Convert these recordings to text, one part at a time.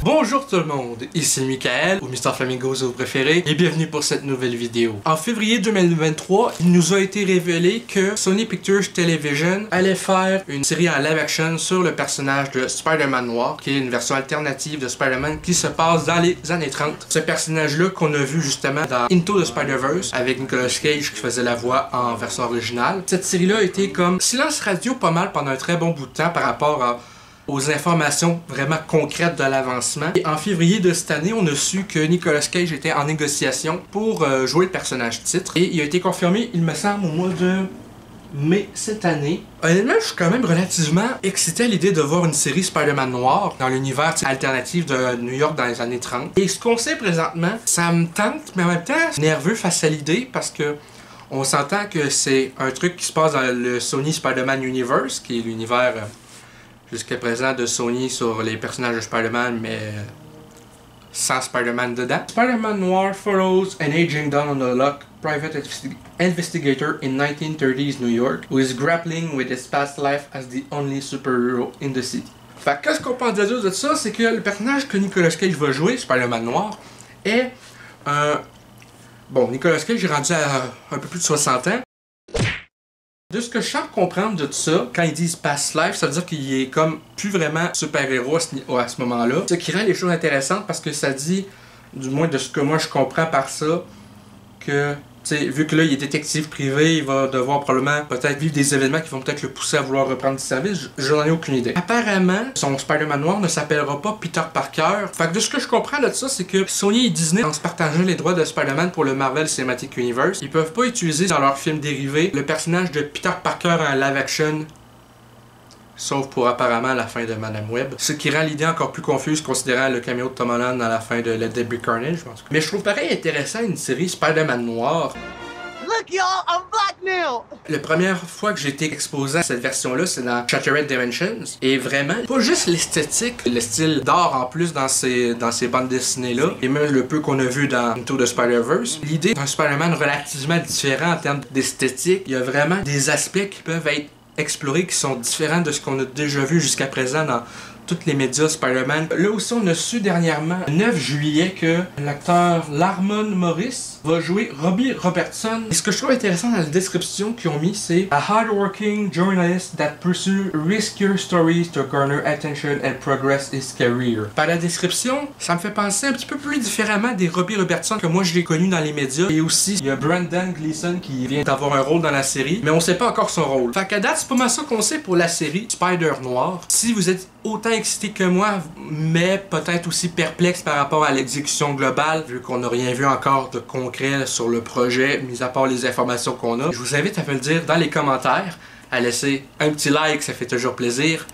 Bonjour tout le monde, ici Michael, ou Mr Flamingo si vous préférez, et bienvenue pour cette nouvelle vidéo. En février 2023, il nous a été révélé que Sony Pictures Television allait faire une série en live action sur le personnage de Spider-Man Noir, qui est une version alternative de Spider-Man qui se passe dans les années 30. Ce personnage-là qu'on a vu justement dans Into the Spider-Verse, avec Nicolas Cage qui faisait la voix en version originale. Cette série-là a été comme silence radio pas mal pendant un très bon bout de temps par rapport aux informations vraiment concrètes de l'avancement. Et en février de cette année, on a su que Nicolas Cage était en négociation pour jouer le personnage titre. Et il a été confirmé, il me semble, au mois de mai cette année. Honnêtement, je suis quand même relativement excité à l'idée de voir une série Spider-Man Noir dans l'univers alternatif de New York dans les années 30. Et ce qu'on sait présentement, ça me tente, mais en même temps, je suis nerveux face à l'idée parce que on s'entend que c'est un truc qui se passe dans le Sony Spider-Man Universe, qui est l'univers jusqu'à présent de Sony sur les personnages de Spider-Man, mais sans Spider-Man dedans. Spider-Man Noir follows an aging down on the luck private investigator in 1930s New York who is grappling with his past life as the only superhero in the city. Fait que qu'est-ce qu'on peut en dire de ça, c'est que le personnage que Nicolas Cage va jouer, Spider-Man Noir, est bon, Nicolas Cage est rendu à un peu plus de 60 ans. De ce que je sens comprendre de tout ça, quand ils disent past life, ça veut dire qu'il est comme plus vraiment super-héros à ce moment-là. Ce qui rend les choses intéressantes parce que ça dit, du moins de ce que moi je comprends par ça, que, tu sais, vu que là il est détective privé, il va devoir probablement peut-être vivre des événements qui vont peut-être le pousser à vouloir reprendre du service. Je n'en ai aucune idée. Apparemment, son Spider-Man Noir ne s'appellera pas Peter Parker. Fait que de ce que je comprends de ça, c'est que Sony et Disney, en se partageant les droits de Spider-Man pour le Marvel Cinematic Universe, ils peuvent pas utiliser dans leur film dérivé le personnage de Peter Parker en live action, sauf pour apparemment la fin de Madame Web. Ce qui rend l'idée encore plus confuse considérant le cameo de Tom Holland à la fin de Let There Be Carnage, je pense. Mais je trouve pareil intéressant une série Spider-Man Noir. Look y'all, I'm black now! La première fois que j'ai été exposé à cette version-là, c'est dans Shattered Dimensions. Et vraiment, pas juste l'esthétique, le style d'art en plus dans ces bandes dessinées-là, et même le peu qu'on a vu dans Into the Spider-Verse. L'idée d'un Spider-Man relativement différent en termes d'esthétique, il y a vraiment des aspects qui peuvent être explorés qui sont différents de ce qu'on a déjà vu jusqu'à présent dans tous les médias Spider-Man. Là aussi, on a su dernièrement, le 9 juillet, que l'acteur Lamorne Morris va jouer Robbie Robertson. Et ce que je trouve intéressant dans la description qu'ils ont mis, c'est « A hard-working journalist that pursues riskier stories to garner attention and progress his career ». Par la description, ça me fait penser un petit peu plus différemment des Robbie Robertson que moi je l'ai connu dans les médias. Et aussi, il y a Brendan Gleeson qui vient d'avoir un rôle dans la série, mais on sait pas encore son rôle. Fait qu'à date, c'est pas mal ça qu'on sait pour la série Spider Noir. Si vous êtes autant excité que moi, mais peut-être aussi perplexe par rapport à l'exécution globale, vu qu'on n'a rien vu encore de concret sur le projet, mis à part les informations qu'on a. Je vous invite à me le dire dans les commentaires, à laisser un petit like, ça fait toujours plaisir,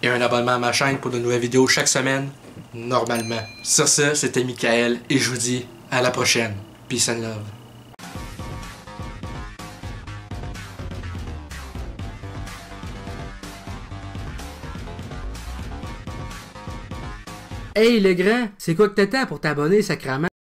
et un abonnement à ma chaîne pour de nouvelles vidéos chaque semaine, normalement. Sur ce, c'était Michael, et je vous dis à la prochaine. Peace and love. Hey le grand, c'est quoi que t'attends pour t'abonner, sacrément?